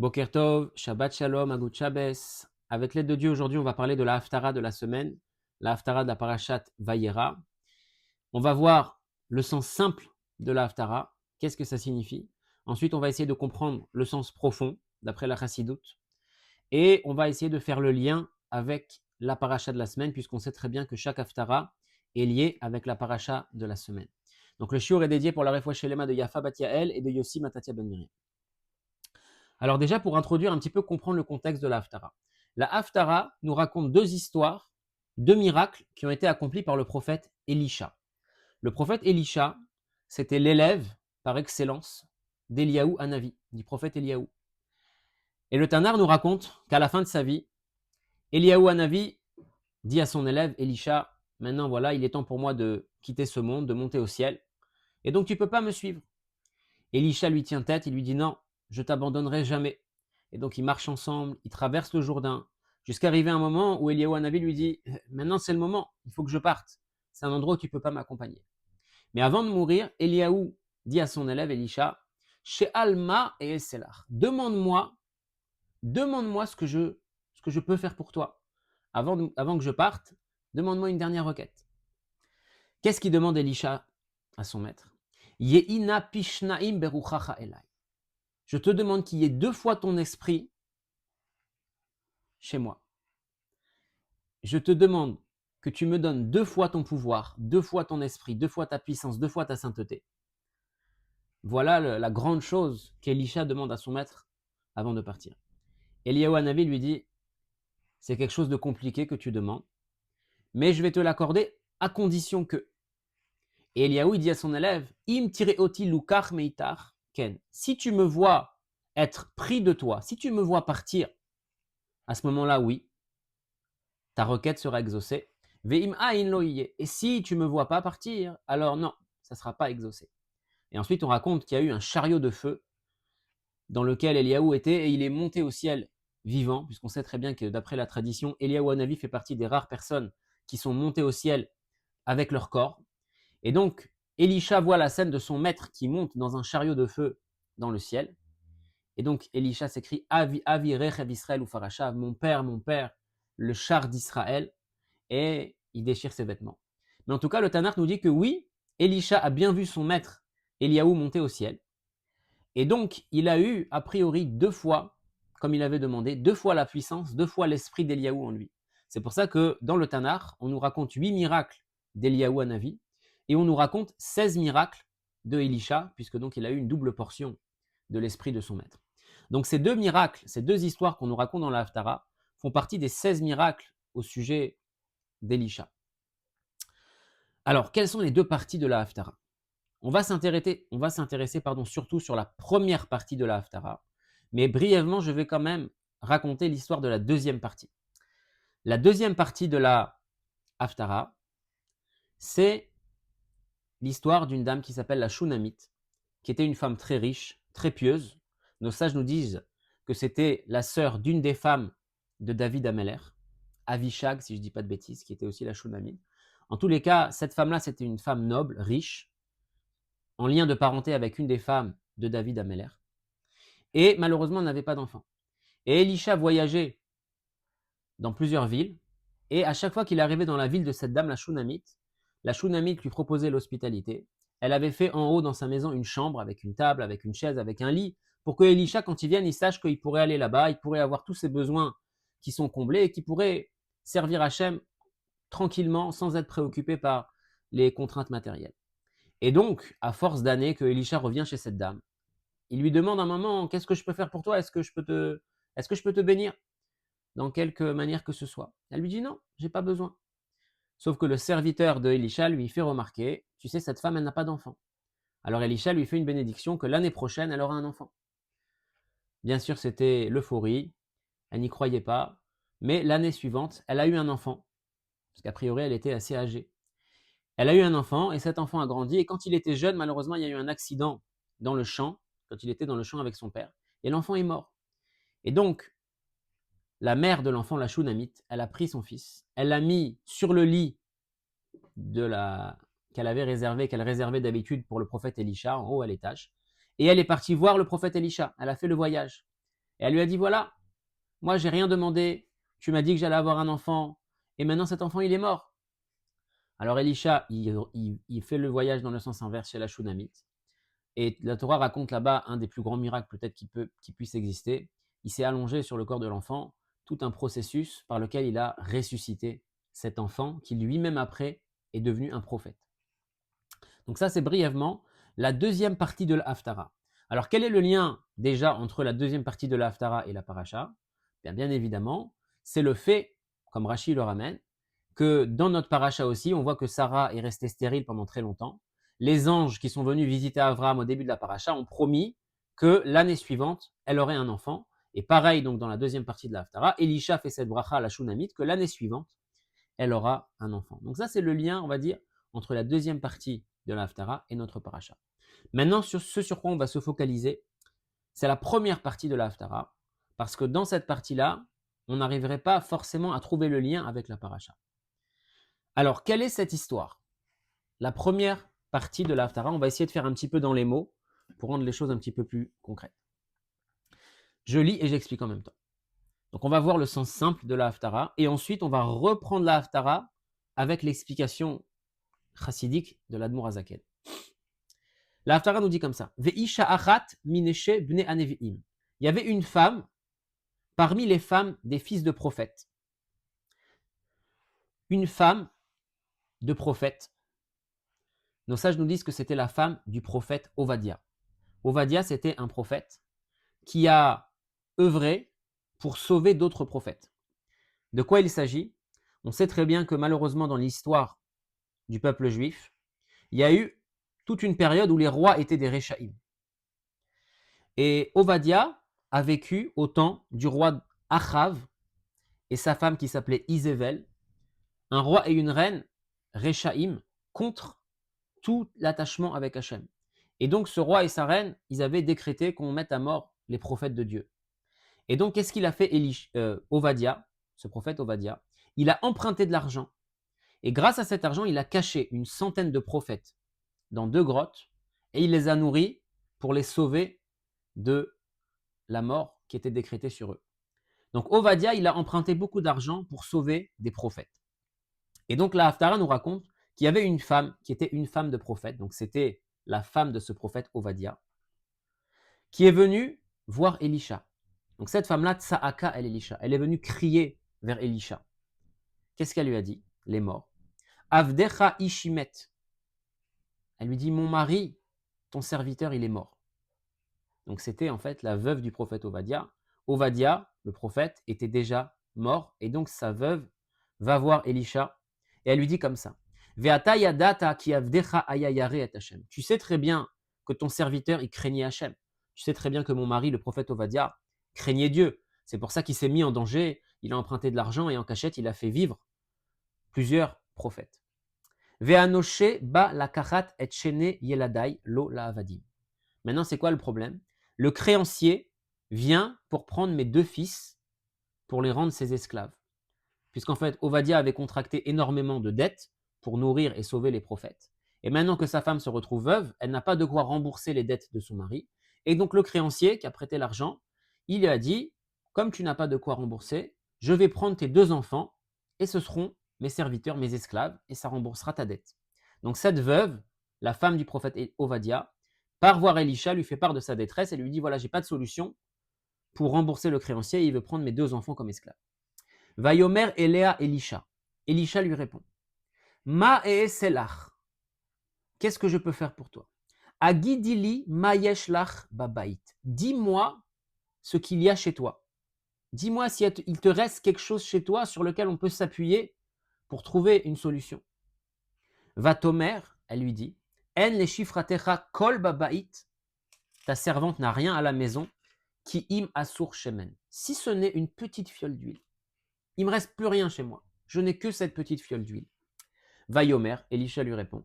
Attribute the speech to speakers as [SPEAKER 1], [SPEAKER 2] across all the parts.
[SPEAKER 1] Boker Tov, Shabbat Shalom, Agut Shabbos. Avec l'aide de Dieu, aujourd'hui, on va parler de la Haftara de la semaine, la Haftara de la Parashat Vayera. On va voir le sens simple de la Haftara, qu'est-ce que ça signifie. Ensuite, on va essayer de comprendre le sens profond, d'après la Chassidoute. Et on va essayer de faire le lien avec la Parasha de la semaine, puisqu'on sait très bien que chaque Haftara est lié avec la Parasha de la semaine. Donc le shiur est dédié pour la Refoua Shelema de Yafa Bat Yael et de Yossi Matatia Ben Miriam. Alors déjà, pour introduire un petit peu, comprendre le contexte de la Haftara. La Haftara nous raconte deux histoires, deux miracles qui ont été accomplis par le prophète Élisha. Le prophète Élisha, c'était l'élève par excellence d'Eliaou Hanavi, du prophète Eliaou. Et le Tanar nous raconte qu'à la fin de sa vie, Eliaou Hanavi dit à son élève Élisha, maintenant voilà, il est temps pour moi de quitter ce monde, de monter au ciel, et donc tu ne peux pas me suivre. Élisha lui tient tête, il lui dit non, je t'abandonnerai jamais. Et donc ils marchent ensemble, ils traversent le Jourdain, jusqu'à arriver un moment où Eliaou Hanavi lui dit maintenant c'est le moment, il faut que je parte. C'est un endroit où tu ne peux pas m'accompagner. Mais avant de mourir, Eliaou dit à son élève Elisha, chez Alma et Elselar, demande-moi ce que je peux faire pour toi. Avant que je parte, demande-moi une dernière requête. Qu'est-ce qu'il demande Elisha à son maître? Ye'ina pishnaim beruchacha elai. Je te demande qu'il y ait 2 fois ton esprit chez moi. Je te demande que tu me donnes 2 fois ton pouvoir, 2 fois ton esprit, 2 fois ta puissance, 2 fois ta sainteté. Voilà la grande chose qu'Elisha demande à son maître avant de partir. Eliaou Hanavi lui dit, c'est quelque chose de compliqué que tu demandes, mais je vais te l'accorder à condition que. Et Eliaou dit à son élève, im oti lukach meitar ken. Si tu me vois être pris de toi, si tu me vois partir, à ce moment-là, oui, ta requête sera exaucée. Ve'im ain lo yeh. Et si tu me vois pas partir, alors non, ça ne sera pas exaucé. Et ensuite, on raconte qu'il y a eu un chariot de feu dans lequel Eliaou était, et il est monté au ciel vivant, puisqu'on sait très bien que d'après la tradition, Eliaou Hanavi fait partie des rares personnes qui sont montées au ciel avec leur corps. Et donc, Elisha voit la scène de son maître qui monte dans un chariot de feu dans le ciel. Et donc, Elisha s'écrie Avi, Avi, Rechev Israël ou Farashav, mon père, le char d'Israël. Et il déchire ses vêtements. Mais en tout cas, le Tanakh nous dit que oui, Elisha a bien vu son maître Eliaou monter au ciel. Et donc, il a eu, a priori, 2 fois, comme il avait demandé, 2 fois la puissance, 2 fois l'esprit d'Eliaou en lui. C'est pour ça que dans le Tanakh, on nous raconte 8 miracles d'Eliaou Hanavi, et on nous raconte 16 miracles de Elisha, puisque donc il a eu une double portion de l'esprit de son maître. Donc ces 2 miracles, ces 2 histoires qu'on nous raconte dans la Haftara, font partie des 16 miracles au sujet d'Elisha. Alors, quelles sont les 2 parties de la Haftara? On va s'intéresser surtout sur la première partie de la Haftara, mais brièvement, je vais quand même raconter l'histoire de la deuxième partie. La deuxième partie de la Haftara, c'est l'histoire d'une dame qui s'appelle la Shunamite, qui était une femme très riche, très pieuse. Nos sages nous disent que c'était la sœur d'une des femmes de David Ameller, Avishag, si je ne dis pas de bêtises, qui était aussi la Shunamite. En tous les cas, cette femme-là, c'était une femme noble, riche, en lien de parenté avec une des femmes de David Ameller. Et malheureusement, elle n'avait pas d'enfant. Et Elisha voyageait dans plusieurs villes, et à chaque fois qu'il arrivait dans la ville de cette dame, la Shunamite lui proposait l'hospitalité. Elle avait fait en haut dans sa maison une chambre avec une table, avec une chaise, avec un lit, pour que Elisha, quand il vienne, il sache qu'il pourrait aller là-bas, il pourrait avoir tous ses besoins qui sont comblés, et qu'il pourrait servir Hachem tranquillement, sans être préoccupé par les contraintes matérielles. Et donc, à force d'années que Elisha revient chez cette dame, il lui demande un moment, qu'est-ce que je peux faire pour toi? Est-ce que je peux te bénir dans quelque manière que ce soit? Elle lui dit non, j'ai pas besoin. Sauf que le serviteur de Elisha lui fait remarquer, tu sais, cette femme, elle n'a pas d'enfant. Alors Elisha lui fait une bénédiction que l'année prochaine, elle aura un enfant. Bien sûr, c'était l'euphorie, elle n'y croyait pas, mais l'année suivante, elle a eu un enfant, parce qu'a priori, elle était assez âgée. Elle a eu un enfant, et cet enfant a grandi, et quand il était jeune, malheureusement, il y a eu un accident dans le champ, quand il était dans le champ avec son père, et l'enfant est mort. Et donc, la mère de l'enfant, la Shunamite, elle a pris son fils, elle l'a mis sur le lit qu'elle réservait d'habitude pour le prophète Elisha, en haut à l'étage, et elle est partie voir le prophète Elisha, elle a fait le voyage. Et elle lui a dit, voilà, moi j'ai rien demandé, tu m'as dit que j'allais avoir un enfant, et maintenant cet enfant il est mort. Alors Elisha, il fait le voyage dans le sens inverse chez la Shunammite. Et la Torah raconte là-bas un des plus grands miracles peut-être qui puisse exister. Il s'est allongé sur le corps de l'enfant, tout un processus par lequel il a ressuscité cet enfant qui lui-même après est devenu un prophète. Donc ça c'est brièvement la deuxième partie de la Haftara. Alors quel est le lien déjà entre la deuxième partie de la Haftara et la paracha? Bien évidemment, c'est le fait, comme Rashi le ramène, que dans notre paracha aussi, on voit que Sarah est restée stérile pendant très longtemps. Les anges qui sont venus visiter Abraham au début de la paracha ont promis que l'année suivante, elle aurait un enfant. Et pareil, donc dans la deuxième partie de la Haftara, Elisha fait cette bracha à la Shunammite que l'année suivante, elle aura un enfant. Donc ça, c'est le lien, on va dire, entre la deuxième partie de la Haftara et notre paracha. Maintenant, sur ce sur quoi on va se focaliser, c'est la première partie de la Haftara, parce que dans cette partie-là, on n'arriverait pas forcément à trouver le lien avec la paracha. Alors, quelle est cette histoire? La première partie de la Haftara, on va essayer de faire un petit peu dans les mots pour rendre les choses un petit peu plus concrètes. Je lis et j'explique en même temps. Donc, on va voir le sens simple de la Haftara et ensuite, on va reprendre la Haftara avec l'explication chassidique de l'Admour Azakel. La Haftara nous dit comme ça. Ve'isha achat mineshe bne anevi'im. Il y avait une femme parmi les femmes des fils de prophètes. Une femme de prophète. Nos sages nous disent que c'était la femme du prophète Ovadia. Ovadia, c'était un prophète qui a œuvré pour sauver d'autres prophètes. De quoi il s'agit? On sait très bien que malheureusement dans l'histoire du peuple juif, il y a eu toute une période où les rois étaient des Réchaïm. Et Ovadia a vécu au temps du roi Achav et sa femme qui s'appelait Isével, un roi et une reine Réchaïm contre tout l'attachement avec Hachem. Et donc ce roi et sa reine, ils avaient décrété qu'on mette à mort les prophètes de Dieu. Et donc qu'est-ce qu'il a fait Ovadia, ce prophète Ovadia? Il a emprunté de l'argent. Et grâce à cet argent, il a caché une centaine de prophètes dans 2 grottes et il les a nourris pour les sauver de la mort qui était décrétée sur eux. Donc Ovadia, il a emprunté beaucoup d'argent pour sauver des prophètes. Et donc la Haftara nous raconte qu'il y avait une femme qui était une femme de prophète, donc c'était la femme de ce prophète Ovadia, qui est venue voir Elisha. Donc cette femme-là, Tsaaka el Elisha, elle est venue crier vers Elisha. Qu'est-ce qu'elle lui a dit? Les morts. Avdecha ishimet. Elle lui dit, mon mari, ton serviteur, il est mort. Donc c'était en fait la veuve du prophète Ovadia. Ovadia, le prophète, était déjà mort, et donc sa veuve va voir Elisha, et elle lui dit comme ça. Ve'ata yadata ki avdecha aya yare et Hashem. Tu sais très bien que ton serviteur, il craignait Hashem. Tu sais très bien que mon mari, le prophète Ovadia, craignait Dieu. C'est pour ça qu'il s'est mis en danger, il a emprunté de l'argent, et en cachette, il a fait vivre plusieurs prophètes. Ve'anoshe ba lakachat et shene yeladai lo la'avadim. Maintenant, c'est quoi le problème? Le créancier vient pour prendre mes 2 fils pour les rendre ses esclaves. Puisqu'en fait, Ovadia avait contracté énormément de dettes pour nourrir et sauver les prophètes. Et maintenant que sa femme se retrouve veuve, elle n'a pas de quoi rembourser les dettes de son mari. Et donc le créancier qui a prêté l'argent, il lui a dit, comme tu n'as pas de quoi rembourser, je vais prendre tes 2 enfants et ce seront mes serviteurs, mes esclaves, et ça remboursera ta dette. Donc cette veuve, la femme du prophète Ovadia, part voir Elisha, lui fait part de sa détresse et lui dit, voilà, j'ai pas de solution pour rembourser le créancier, il veut prendre mes 2 enfants comme esclaves. Vayomer Eléa Elisha. Elisha lui répond, Ma selach. Qu'est-ce que je peux faire pour toi? Agidili ma yeshlach babait. Dis-moi ce qu'il y a chez toi. Dis-moi s'il te reste quelque chose chez toi sur lequel on peut s'appuyer pour trouver une solution. Vatomer, elle lui dit, En le shifratecha kol babait. Ta servante n'a rien à la maison. Ki im asur shemen. Si ce n'est une petite fiole d'huile. Il me reste plus rien chez moi. Je n'ai que cette petite fiole d'huile. Vayomer, Elisha lui répond,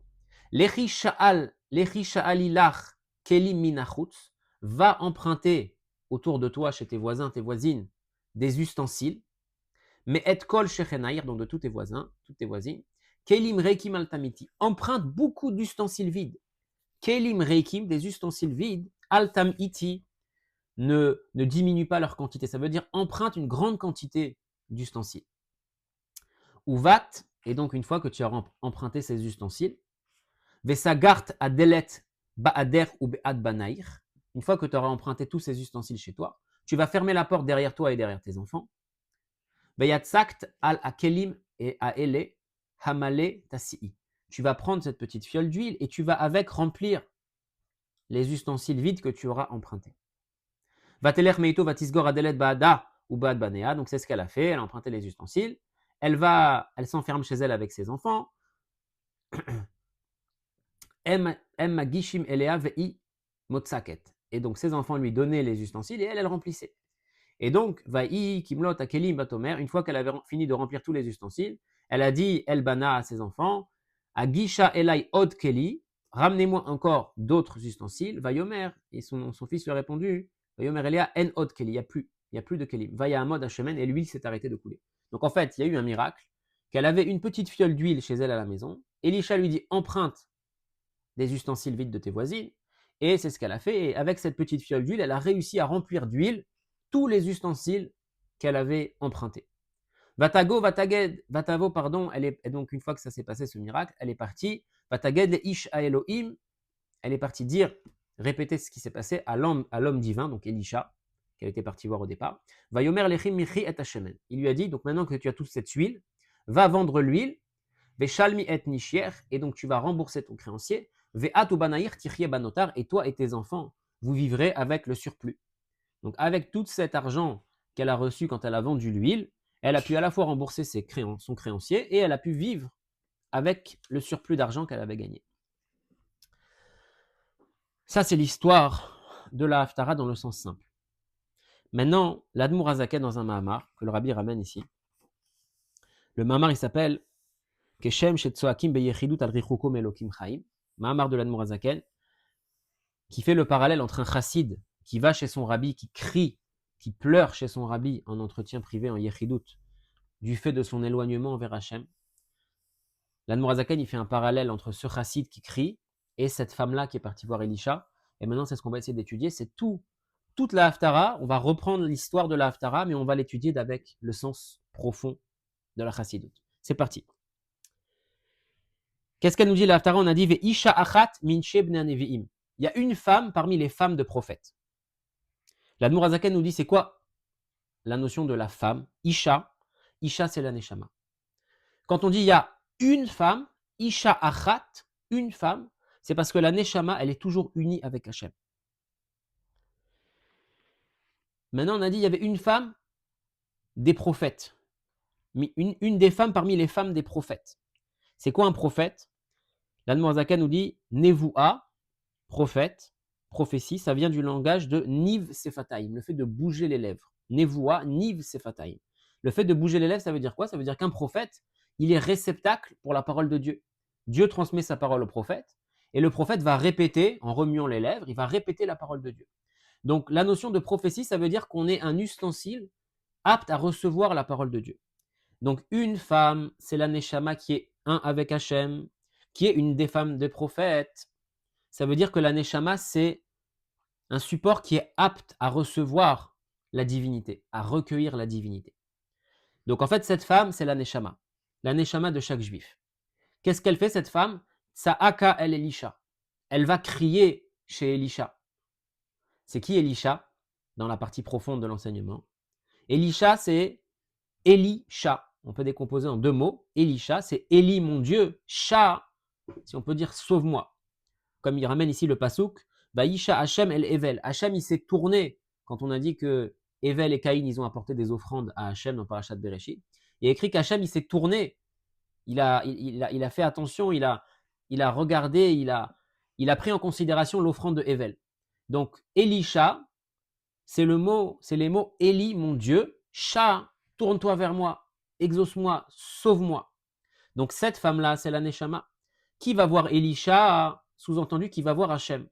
[SPEAKER 1] Lechi sha'alilach kelim minachutz, va emprunter autour de toi, chez tes voisins, tes voisines, des ustensiles, mais et kol shechenaïr, donc de tous tes voisins, toutes tes voisines, kelim reikim altamiti, emprunte beaucoup d'ustensiles vides. Kelim reikim, des ustensiles vides, altamiti, ne diminue pas leur quantité. Ça veut dire emprunte une grande quantité d'ustensiles. Ou vat, et donc une fois que tu as emprunté ces ustensiles, vesagart adelet ba'ader ou be'ad banair, une fois que tu auras emprunté tous ces ustensiles chez toi, tu vas fermer la porte derrière toi et derrière tes enfants. Veyatsakt al akelim et aele hamale tasi'i. Tu vas prendre cette petite fiole d'huile et tu vas avec remplir les ustensiles vides que tu auras empruntés. Vateler meito vatisgor adelet ba'ada ou ba'ad banea. Donc c'est ce qu'elle a fait, elle a emprunté les ustensiles. Elle s'enferme chez elle avec ses enfants. Magishim elea vei motsaket. Et donc ses enfants lui donnaient les ustensiles et elle remplissait. Et donc, Vaï, Kimlot, Akelim, Batomer, une fois qu'elle avait fini de remplir tous les ustensiles, elle a dit Elbana à ses enfants, Agisha Elai Od Keli, ramenez-moi encore d'autres ustensiles. Vayomer, et son fils lui a répondu, Vayomer Elia En Od Keli, il n'y a plus de Kelim. Vaya Amod Hashemen, et l'huile s'est arrêtée de couler. Donc en fait, il y a eu un miracle, qu'elle avait une petite fiole d'huile chez elle à la maison. Elisha lui dit emprunte des ustensiles vides de tes voisines. Et c'est ce qu'elle a fait. Et avec cette petite fiole d'huile, elle a réussi à remplir d'huile tous les ustensiles qu'elle avait empruntés. Vatavo, pardon, et donc une fois que ça s'est passé, ce miracle, elle est partie. Vataged le ish a Elohim, elle est partie dire, répéter ce qui s'est passé à l'homme divin, donc Elisha, qu'elle était partie voir au départ. Vayomer lechim michi et hashemen. Il lui a dit, donc maintenant que tu as toute cette huile, va vendre l'huile, veshalmi et nishier, et donc tu vas rembourser ton créancier, ve'at u banair tichye banotar, et toi et tes enfants, vous vivrez avec le surplus. Donc avec tout cet argent qu'elle a reçu quand elle a vendu l'huile, elle a pu à la fois rembourser son créancier et elle a pu vivre avec le surplus d'argent qu'elle avait gagné. Ça, c'est l'histoire de la Haftara dans le sens simple. Maintenant, l'Admour Azaken dans un Mahamar, que le Rabbi ramène ici. Le Mahamar, il s'appelle Keshem Shetzoakim Beyechidut al Richuko Melokim Chaim. Mahamar de l'Admour Azaken, qui fait le parallèle entre un chassid qui va chez son rabbi, qui crie, qui pleure chez son rabbi en entretien privé, en Yechidut, du fait de son éloignement envers Hachem. L'Admour Azaken, il fait un parallèle entre ce chassid qui crie et cette femme-là qui est partie voir Elisha. Et maintenant, c'est ce qu'on va essayer d'étudier. C'est toute la Haftara. On va reprendre l'histoire de la Haftara, mais on va l'étudier avec le sens profond de la chassidut. C'est parti. Qu'est-ce qu'elle nous dit la Haftara? On a dit Ve'isha achat min shebnei nevi'im. Il y a une femme parmi les femmes de prophètes. L'Admour Azaken nous dit c'est quoi la notion de la femme? Isha. Isha, c'est la neshama. Quand on dit il y a une femme, Isha achat, une femme, c'est parce que la neshama, elle est toujours unie avec Hachem. Maintenant, on a dit il y avait une femme des prophètes. Mais une des femmes parmi les femmes des prophètes. C'est quoi un prophète? L'Admour Azaken nous dit Nevoua, prophète, prophétie, ça vient du langage de Niv Sefataim, le fait de bouger les lèvres. Nevoua, Niv Sefataim. Le fait de bouger les lèvres, ça veut dire quoi? Ça veut dire qu'un prophète, il est réceptacle pour la parole de Dieu. Dieu transmet sa parole au prophète, et le prophète va répéter, en remuant les lèvres, il va répéter la parole de Dieu. Donc la notion de prophétie, ça veut dire qu'on est un ustensile apte à recevoir la parole de Dieu. Donc une femme, c'est la Neshama qui est un avec Hachem, qui est une des femmes des prophètes. Ça veut dire que la Neshama, c'est un support qui est apte à recevoir la divinité, à recueillir la divinité. Donc en fait, cette femme, c'est la Neshama de chaque juif. Qu'est-ce qu'elle fait, cette femme? Sa'aka el Elisha. Elle va crier chez Elisha. C'est qui Elisha? Dans la partie profonde de l'enseignement. Elisha, c'est Elisha. On peut décomposer en deux mots. Elisha, c'est Eli, mon Dieu. Sha, si on peut dire sauve-moi. Comme il ramène ici le pasouk, Vaïsha Hachem el Evel. Hachem, il s'est tourné quand on a dit que Evel et Caïn, ils ont apporté des offrandes à Hachem dans Parashat Bereshit. Il y a écrit qu'Hachem, il s'est tourné. Il a fait attention, il a regardé, il a pris en considération l'offrande de Evel. Donc, Elisha, c'est les mots Eli, mon Dieu, Sha, tourne-toi vers moi, exauce-moi, sauve-moi. Donc, cette femme-là, c'est la Neshama. Qui va voir Elisha? Sous-entendu, qui va voir Hachem.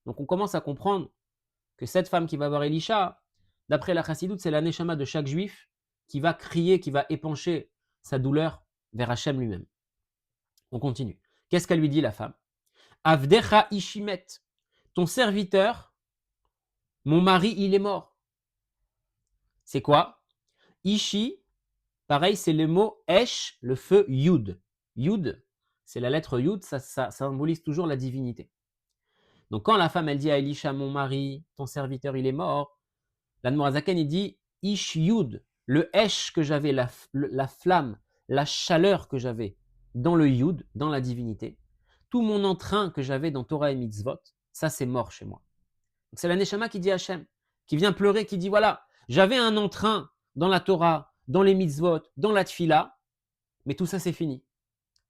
[SPEAKER 1] Donc, on commence à comprendre que cette femme qui va voir Elisha, d'après la Chassidoute, c'est la Neshama de chaque juif qui va crier, qui va épancher sa douleur vers Hachem lui-même. On continue. Qu'est-ce qu'elle lui dit, la femme? Avdecha Ishimet, ton serviteur Mon mari, il est mort. C'est quoi? Ishi, pareil, c'est le mot Esh, le feu Yud. Yud, c'est la lettre Yud, ça symbolise toujours la divinité. Donc quand la femme, elle dit à Elisha, mon mari, ton serviteur, il est mort, l'Admorazaken, il dit Ish Yud, le Esh que j'avais, la flamme, la chaleur que j'avais dans le Yud, dans la divinité, tout mon entrain que j'avais dans Torah et Mitzvot, ça c'est mort chez moi. Donc c'est la Neshama qui dit à Hachem, qui vient pleurer, qui dit voilà, j'avais un entrain dans la Torah, dans les Mitzvot, dans la Tfila, mais tout ça c'est fini.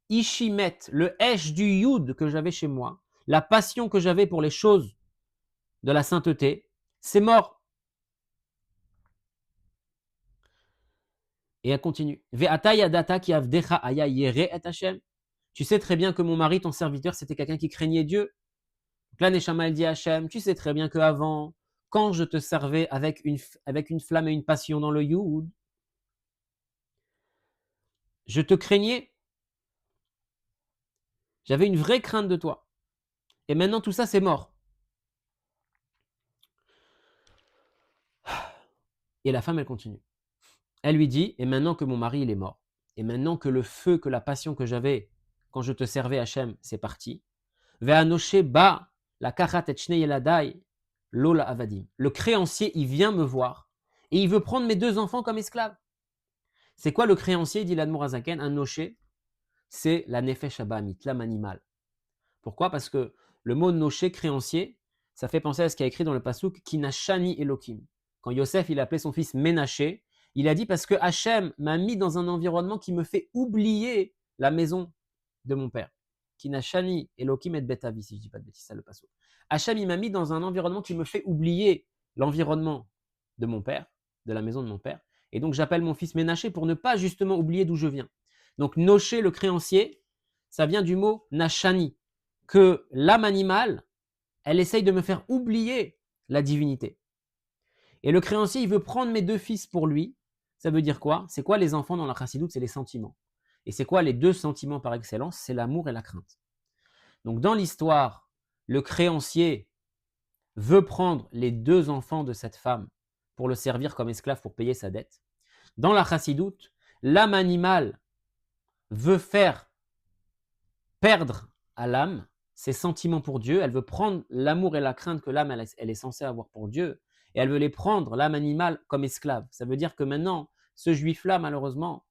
[SPEAKER 1] Ishimet, le Esh du Yud que j'avais chez moi, la passion que j'avais pour les choses de la sainteté, c'est mort. Et elle continue. Ve'ata yadata ki avdecha aya yere et Hashem. Tu sais très bien que mon mari, ton serviteur, c'était quelqu'un qui craignait Dieu. Donc là, Neshama, elle dit à Hashem, tu sais très bien qu'avant, quand je te servais avec une flamme et une passion dans le Yud, je te craignais. J'avais une vraie crainte de toi. Et maintenant, tout ça, c'est mort. Et la femme, elle continue. Elle lui dit, et maintenant que mon mari, il est mort, et maintenant que le feu, que la passion que j'avais quand je te servais, Hachem, c'est parti, Ve'anoshe ba la kachat et shnei yeladai lola avadim. Le créancier, il vient me voir, et il veut prendre mes 2 enfants comme esclaves. C'est quoi le créancier, dit l'Admor Azaken? Un noché, c'est la nefesh abamit, l'âme animale. Pourquoi? Parce que le mot noché, créancier, ça fait penser à ce qu'il y a écrit dans le pasouk Kinashani Elokim. Quand Yosef il appelait son fils Ménaché, il a dit parce que Hachem m'a mis dans un environnement qui me fait oublier la maison de mon père. Kinashani Elokim et Betavi, si je ne dis pas de bêtises, ça le pasouk. Hachem il m'a mis dans un environnement qui me fait oublier l'environnement de mon père, de la maison de mon père. Et donc j'appelle mon fils Ménaché pour ne pas justement oublier d'où je viens. Donc Noché, le créancier, ça vient du mot Nashani, que l'âme animale, elle essaye de me faire oublier la divinité. Et le créancier, il veut prendre mes 2 fils pour lui. Ça veut dire quoi? C'est quoi les enfants dans la chassidoute? C'est les sentiments. Et c'est quoi les 2 sentiments par excellence? C'est l'amour et la crainte. Donc dans l'histoire, le créancier veut prendre les 2 enfants de cette femme pour le servir comme esclave pour payer sa dette. Dans la chassidoute, l'âme animale veut faire perdre à l'âme ses sentiments pour Dieu, elle veut prendre l'amour et la crainte que l'âme elle est censée avoir pour Dieu, et elle veut les prendre, l'âme animale, comme esclave. Ça veut dire que maintenant, ce juif-là, malheureusement,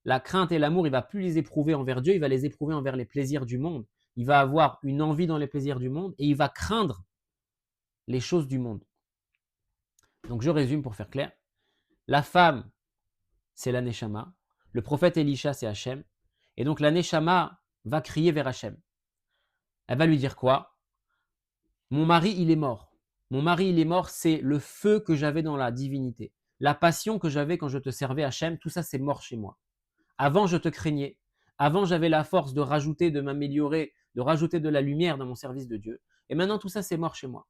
[SPEAKER 1] la crainte et l'amour, il ne va plus les éprouver envers Dieu, il va les éprouver envers les plaisirs du monde. Il va avoir une envie dans les plaisirs du monde, et il va craindre les choses du monde. Donc je résume pour faire clair. La femme, c'est la Neshama. Le prophète Elisha, c'est Hachem. Et donc la Neshama va crier vers Hachem. Elle va lui dire quoi? Mon mari, il est mort. Mon mari, il est mort, c'est le feu que j'avais dans la divinité. La passion que j'avais quand je te servais, Hachem, tout ça, c'est mort chez moi. Avant, je te craignais. Avant, j'avais la force de rajouter, de m'améliorer, de rajouter de la lumière dans mon service de Dieu. Et maintenant, tout ça, c'est mort chez moi.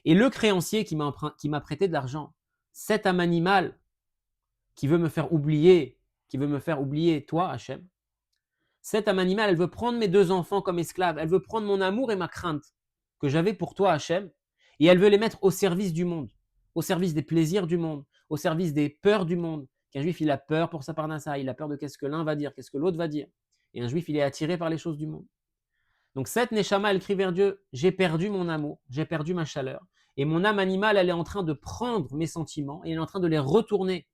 [SPEAKER 1] Et le créancier qui m'a prêté de l'argent, cet âme animale qui veut me faire oublier, toi, Hachem, cette âme animale, elle veut prendre mes 2 enfants comme esclaves. Elle veut prendre mon amour et ma crainte que j'avais pour toi, Hachem, et elle veut les mettre au service du monde, au service des plaisirs du monde, au service des peurs du monde. Qu'un juif, il a peur pour sa parnassa, il a peur de qu'est-ce que l'un va dire, qu'est-ce que l'autre va dire. Et un juif, il est attiré par les choses du monde. Donc cette Neshama, elle crie vers Dieu, j'ai perdu mon amour, j'ai perdu ma chaleur, et mon âme animale, elle est en train de prendre mes sentiments, et elle est en train de les retourner,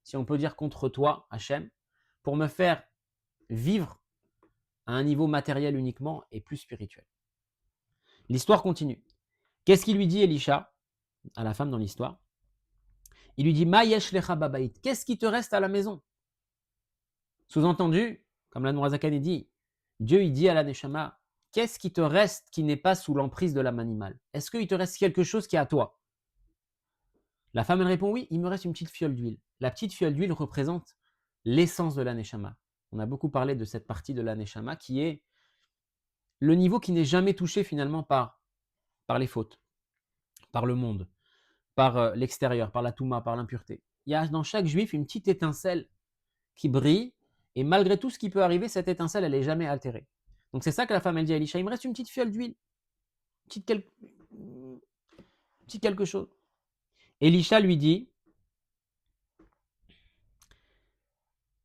[SPEAKER 1] si on peut dire, contre toi, Hachem, pour me faire vivre à un niveau matériel uniquement et plus spirituel. L'histoire continue. Qu'est-ce qu'il lui dit Elisha à la femme dans l'histoire? Il lui dit Ma yesh lecha babaït. Qu'est-ce qui te reste à la maison? Sous-entendu, comme l'Admorazakan dit, Dieu il dit à la Neshama, qu'est-ce qui te reste qui n'est pas sous l'emprise de l'âme animale? Est-ce qu'il te reste quelque chose qui est à toi? La femme elle répond oui, il me reste une petite fiole d'huile. La petite fiole d'huile représente l'essence de la Neshama. On a beaucoup parlé de cette partie de la Neshama qui est le niveau qui n'est jamais touché finalement par les fautes, par le monde, par l'extérieur, par la touma, par l'impureté. Il y a dans chaque juif une petite étincelle qui brille, et malgré tout ce qui peut arriver, cette étincelle, elle n'est jamais altérée. Donc c'est ça que la femme, elle dit à Elisha, il me reste une petite fiole d'huile, petite quelque chose. Elisha lui dit,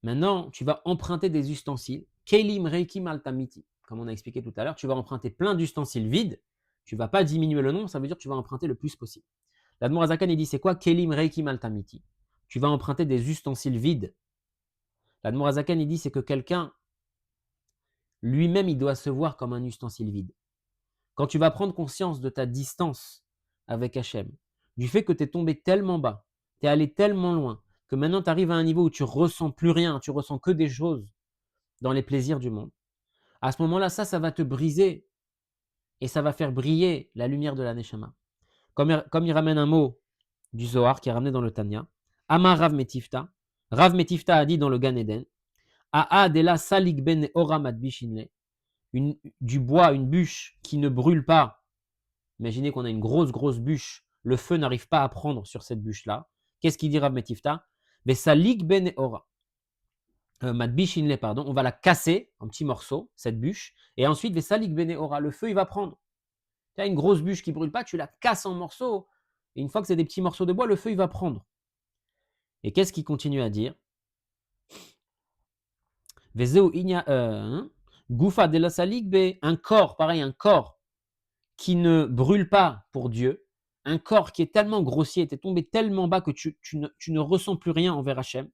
[SPEAKER 1] maintenant, tu vas emprunter des ustensiles. Kelim reikim altamiti. Comme on a expliqué tout à l'heure, tu vas emprunter plein d'ustensiles vides. Tu ne vas pas diminuer le nombre, ça veut dire que tu vas emprunter le plus possible. L'Admor Azakan, il dit, c'est quoi Kelim reikim altamiti? Tu vas emprunter des ustensiles vides. L'Admor Azakan, il dit, c'est que quelqu'un, lui-même, il doit se voir comme un ustensile vide. Quand tu vas prendre conscience de ta distance avec Hachem, du fait que tu es tombé tellement bas, tu es allé tellement loin, que maintenant tu arrives à un niveau où tu ressens plus rien, tu ressens que des choses dans les plaisirs du monde. À ce moment-là, ça va te briser et ça va faire briller la lumière de la Neshama. Comme il ramène un mot du Zohar qui est ramené dans le Tanya, Amar Rav Metifta. Rav Metifta a dit dans le Gan Eden, Aa de la salik ben ora madbishinle, du bois, une bûche qui ne brûle pas. Imaginez qu'on a une grosse bûche, le feu n'arrive pas à prendre sur cette bûche-là. Qu'est-ce qu'il dit Rav Metifta? Vesalik ben ora. Madbishinle, pardon, on va la casser en petits morceaux, cette bûche, et ensuite Vesalik ben ora, le feu il va prendre. Tu as une grosse bûche qui ne brûle pas, tu la casses en morceaux, et une fois que c'est des petits morceaux de bois, le feu il va prendre. Et qu'est-ce qu'il continue à dire? Goufa de la salik be, un corps, pareil, un corps qui ne brûle pas pour Dieu, un corps qui est tellement grossier, tu es tombé tellement bas que tu ne ressens plus rien envers Hachem.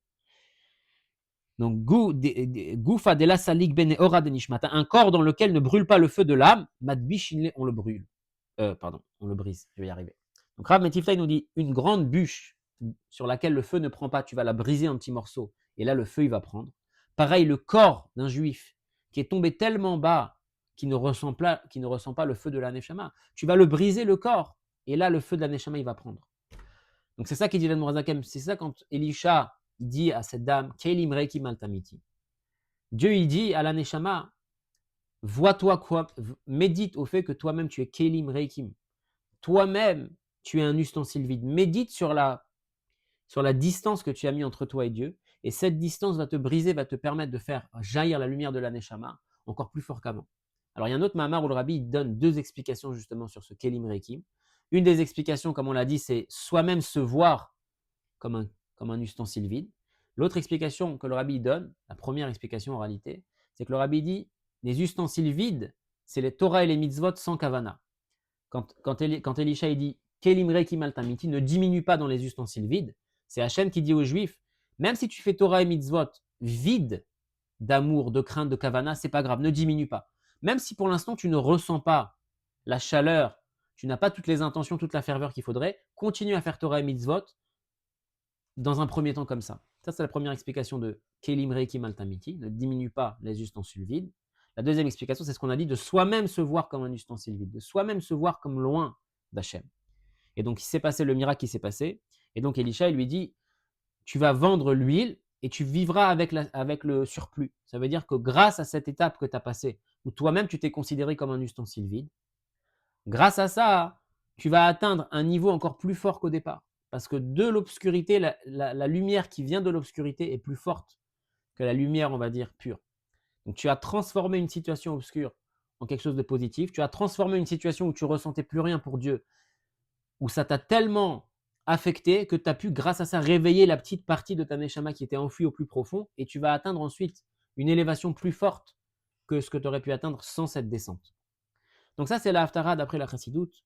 [SPEAKER 1] Donc, Goufa de la salik ben ora de nishmata, un corps dans lequel ne brûle pas le feu de l'âme, madbishinle, on le brûle. On le brise, je vais y arriver. Donc Rav Metifta nous dit, une grande bûche sur laquelle le feu ne prend pas, tu vas la briser en petits morceaux, et là le feu il va prendre. Pareil, le corps d'un juif qui est tombé tellement bas qu'il ne ressent pas le feu de la Neshama, tu vas le briser le corps, et là le feu de la Neshama il va prendre. Donc c'est ça qu'il dit l'Admor Hazaken, c'est ça quand Elisha il dit à cette dame, Kelim reikim altamiti. Dieu il dit à la Neshama, vois-toi quoi, médite au fait que toi-même tu es Kelim reikim. Toi-même, tu es un ustensile vide. Médite sur la distance que tu as mis entre toi et Dieu. Et cette distance va te briser, va te permettre de faire jaillir la lumière de la Neshama encore plus fort qu'avant. Alors, il y a un autre Mahamar où le Rabbi donne deux explications justement sur ce Kelim Reikim. Une des explications, comme on l'a dit, c'est soi-même se voir comme un ustensile vide. L'autre explication que le Rabbi donne, la première explication en réalité, c'est que le Rabbi dit les ustensiles vides, c'est les Torah et les mitzvot sans kavana. Quand Elisha il dit Kelim reikim altamiti, ne diminue pas dans les ustensiles vides, c'est Hachem qui dit aux Juifs, même si tu fais Torah et mitzvot vides d'amour, de crainte, de kavana, c'est pas grave, ne diminue pas. Même si pour l'instant tu ne ressens pas la chaleur, tu n'as pas toutes les intentions, toute la ferveur qu'il faudrait, continue à faire Torah et mitzvot dans un premier temps comme ça. Ça, c'est la première explication de Kelim reikim altamiti, ne diminue pas les ustensiles vides. La deuxième explication, c'est ce qu'on a dit, de soi-même se voir comme un ustensile vide, de soi-même se voir comme loin d'Hachem. Et donc, il s'est passé le miracle qui s'est passé. Et donc, Elisha, il lui dit, tu vas vendre l'huile et tu vivras avec le surplus. Ça veut dire que grâce à cette étape que tu as passée, où toi-même, tu t'es considéré comme un ustensile vide, grâce à ça, tu vas atteindre un niveau encore plus fort qu'au départ. Parce que de l'obscurité, la lumière qui vient de l'obscurité est plus forte que la lumière, on va dire, pure. Donc tu as transformé une situation obscure en quelque chose de positif. Tu as transformé une situation où tu ressentais plus rien pour Dieu, où ça t'a tellement affecté que tu as pu, grâce à ça, réveiller la petite partie de ta Neshama qui était enfouie au plus profond, et tu vas atteindre ensuite une élévation plus forte que ce que tu aurais pu atteindre sans cette descente. Donc ça, c'est la Haftarah d'après la Chassidoute.